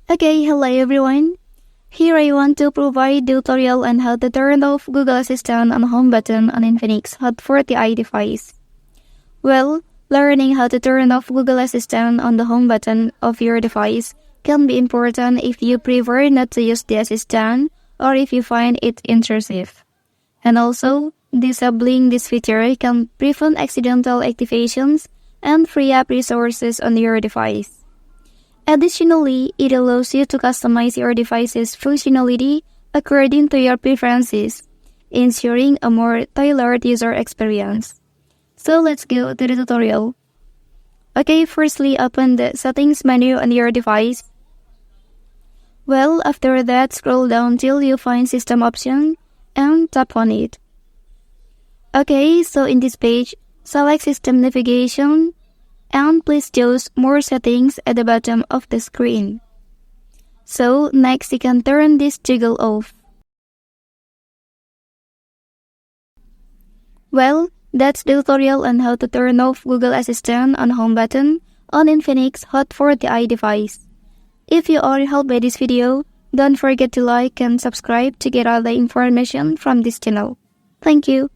Okay, hello everyone. Here I want to provide tutorial on how to turn off Google Assistant on home button on Infinix Hot 40i device. Well, learning how to turn off Google Assistant on the home button of your device can be important if you prefer not to use the assistant or if you find it intrusive. And also, disabling this feature can prevent accidental activations and free up resources on your device. Additionally, it allows you to customize your device's functionality according to your preferences, ensuring a more tailored user experience. So let's go to the tutorial. Okay, firstly open the settings menu on your device. Well, after that, scroll down till you find system option and tap on it. Okay, so in this page, select system navigation and please choose more settings at the bottom of the screen. So next you can turn this toggle off. Well, that's the tutorial on how to turn off Google Assistant on home button on Infinix Hot 40i device. If you are helped by this video, don't forget to like and subscribe to get all the information from this channel. Thank you.